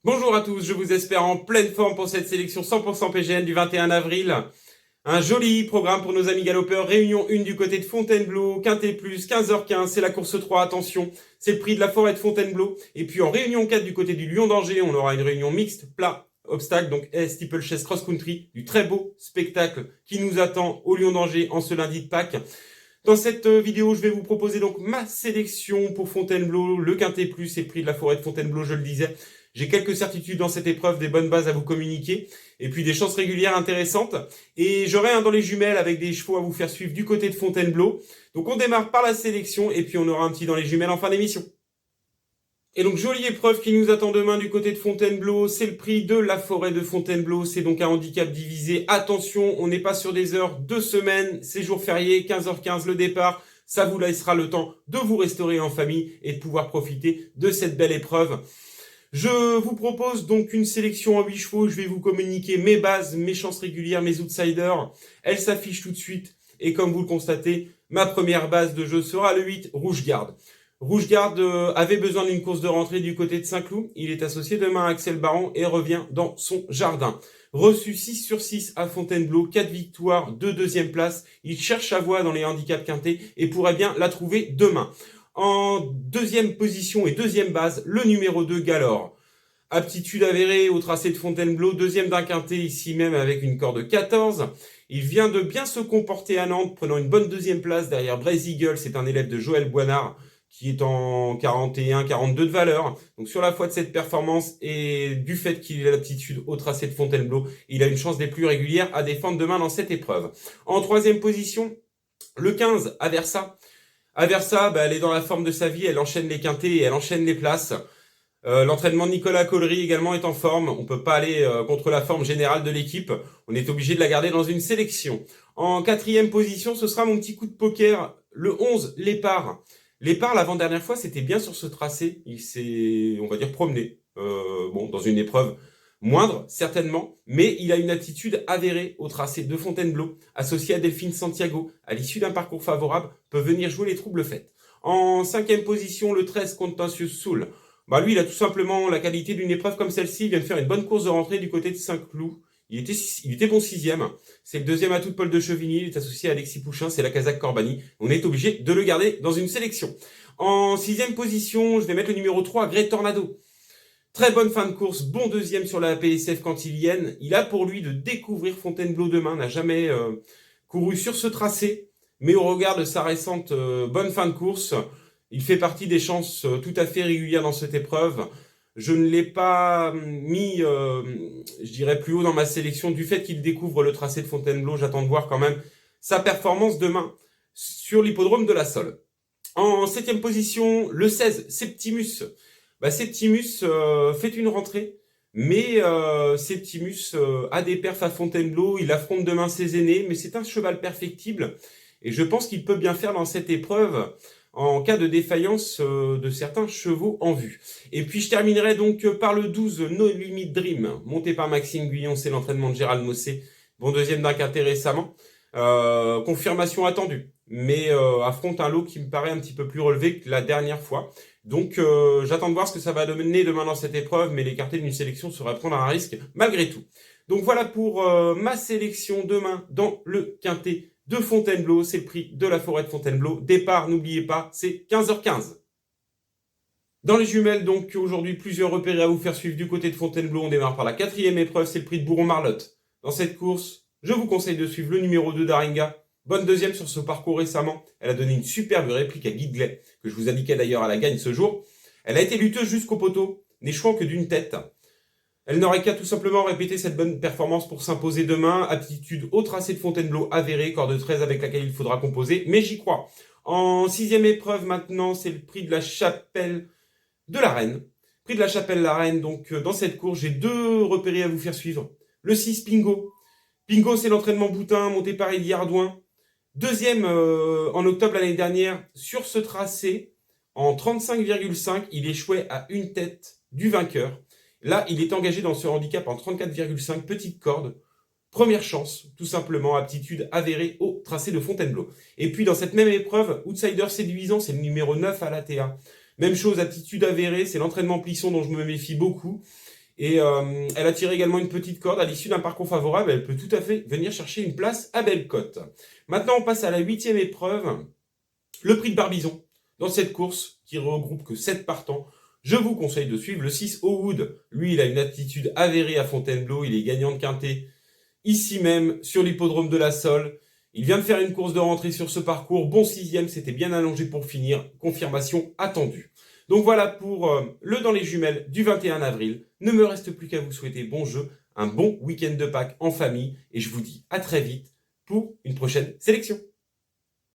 Bonjour à tous, je vous espère en pleine forme pour cette sélection 100% PGN du 21 avril. Un joli programme pour nos amis galopeurs. Réunion 1 du côté de Fontainebleau, Quintet Plus, 15h15, c'est la course 3, attention, c'est le prix de la forêt de Fontainebleau. Et puis en réunion 4 du côté du Lion d'Angers, on aura une réunion mixte, plat, obstacle, donc steeplechase cross country, du très beau spectacle qui nous attend au Lion d'Angers en ce lundi de Pâques. Dans cette vidéo, je vais vous proposer donc ma sélection pour Fontainebleau, le Quintet Plus et le prix de la forêt de Fontainebleau, je le disais. J'ai quelques certitudes dans cette épreuve, des bonnes bases à vous communiquer, et puis des chances régulières intéressantes. Et j'aurai un dans les jumelles avec des chevaux à vous faire suivre du côté de Fontainebleau. Donc on démarre par la sélection, et puis on aura un petit dans les jumelles en fin d'émission. Et donc, jolie épreuve qui nous attend demain du côté de Fontainebleau, c'est le prix de la forêt de Fontainebleau, c'est donc un handicap divisé. Attention, on n'est pas sur des heures, 2 semaines, c'est jour férié, 15h15 le départ, ça vous laissera le temps de vous restaurer en famille et de pouvoir profiter de cette belle épreuve. Je vous propose donc une sélection en 8 chevaux, je vais vous communiquer mes bases, mes chances régulières, mes outsiders. Elles s'affichent tout de suite et comme vous le constatez, ma première base de jeu sera le 8, Rouge Garde. Rouge Garde avait besoin d'une course de rentrée du côté de Saint-Cloud. Il est associé demain à Axel Baron et revient dans son jardin. Reçu 6 sur 6 à Fontainebleau, 4 victoires, 2 deuxième places. Il cherche sa voie dans les handicaps quintés et pourrait bien la trouver demain. En deuxième position et deuxième base, le numéro 2, Galore. Aptitude avérée au tracé de Fontainebleau, deuxième d'un quintet ici même avec une corde 14. Il vient de bien se comporter à Nantes, prenant une bonne deuxième place derrière Braise Eagle. C'est un élève de Joël Boinard qui est en 41, 42 de valeur. Donc sur la foi de cette performance et du fait qu'il a l'aptitude au tracé de Fontainebleau, il a une chance des plus régulières à défendre demain dans cette épreuve. En troisième position, le 15, Aversa. Aversa, elle est dans la forme de sa vie, elle enchaîne les quintés et elle enchaîne les places. L'entraînement de Nicolas Collery également est en forme. On peut pas aller contre la forme générale de l'équipe. On est obligé de la garder dans une sélection. En quatrième position, ce sera mon petit coup de poker, le 11, Lépard. Lépard, l'avant-dernière fois, c'était bien sur ce tracé. Il s'est, on va dire, promené. Dans une épreuve moindre, certainement, mais il a une attitude avérée au tracé de Fontainebleau, associé à Delphine Santiago. À l'issue d'un parcours favorable, peut venir jouer les troubles faits. En cinquième position, le 13, Contentious Soul. Lui, il a tout simplement la qualité d'une épreuve comme celle-ci. Il vient de faire une bonne course de rentrée du côté de Saint-Cloud. Il était bon sixième. C'est le deuxième atout de Paul de Chevigny. Il est associé à Alexis Pouchin. C'est la Kazakh Corbani. On est obligé de le garder dans une sélection. En sixième position, je vais mettre le numéro 3, Grey Tornado. Très bonne fin de course. Bon deuxième sur la PSF Cantilienne. Il a pour lui de découvrir Fontainebleau demain. N'a jamais couru sur ce tracé. Mais au regard de sa récente bonne fin de course, il fait partie des chances tout à fait régulières dans cette épreuve. Je ne l'ai pas mis, je dirais, plus haut dans ma sélection du fait qu'il découvre le tracé de Fontainebleau. J'attends de voir quand même sa performance demain sur l'hippodrome de la Sole. En septième position, le 16, Septimus. Septimus fait une rentrée, mais Septimus a des perfs à Fontainebleau. Il affronte demain ses aînés, mais c'est un cheval perfectible. Et je pense qu'il peut bien faire dans cette épreuve en cas de défaillance de certains chevaux en vue. Et puis je terminerai donc par le 12, No Limit Dream, monté par Maxime Guyon, c'est l'entraînement de Gérald Mossé, bon deuxième d'un quintet récemment. Confirmation attendue, mais affronte un lot qui me paraît un petit peu plus relevé que la dernière fois. Donc j'attends de voir ce que ça va donner demain dans cette épreuve, mais l'écarter d'une sélection serait prendre un risque malgré tout. Donc voilà pour ma sélection demain dans le quintet de Fontainebleau, c'est le prix de la forêt de Fontainebleau. Départ, n'oubliez pas, c'est 15h15. Dans les jumelles, donc, aujourd'hui, plusieurs repérés à vous faire suivre du côté de Fontainebleau. On démarre par la quatrième épreuve, c'est le prix de Bourron-Marlotte. Dans cette course, je vous conseille de suivre le numéro 2 d'Aringa. Bonne deuxième sur ce parcours récemment. Elle a donné une superbe réplique à Guy Gley, que je vous indiquais d'ailleurs à la gagne ce jour. Elle a été lutteuse jusqu'au poteau, n'échouant que d'une tête. Elle n'aurait qu'à tout simplement répéter cette bonne performance pour s'imposer demain. Aptitude au tracé de Fontainebleau avérée, corde 13 avec laquelle il faudra composer, mais j'y crois. En sixième épreuve maintenant, c'est le prix de la Chapelle de la Reine. Prix de la Chapelle la Reine, donc dans cette course, j'ai deux repérés à vous faire suivre. Le 6, Pingo. Pingo, c'est l'entraînement boutin monté par Elie Ardouin. Deuxième en octobre l'année dernière sur ce tracé. En 35,5, il échouait à une tête du vainqueur. Là, il est engagé dans ce handicap en 34,5, petite corde. Première chance, tout simplement, aptitude avérée au tracé de Fontainebleau. Et puis, dans cette même épreuve, outsider séduisant, c'est le numéro 9 à l'ATA. Même chose, aptitude avérée, c'est l'entraînement Plisson dont je me méfie beaucoup. Et elle a tiré également une petite corde. À l'issue d'un parcours favorable, elle peut tout à fait venir chercher une place à Bellecote. Maintenant, on passe à la 8e épreuve, le prix de Barbizon. Dans cette course, qui regroupe que 7 partants, je vous conseille de suivre le 6 Owood. Lui, il a une attitude avérée à Fontainebleau. Il est gagnant de quintet ici même, sur l'hippodrome de la Sole. Il vient de faire une course de rentrée sur ce parcours. Bon 6e, c'était bien allongé pour finir. Confirmation attendue. Donc voilà pour le Dans les jumelles du 21 avril. Ne me reste plus qu'à vous souhaiter bon jeu, un bon week-end de Pâques en famille. Et je vous dis à très vite pour une prochaine sélection.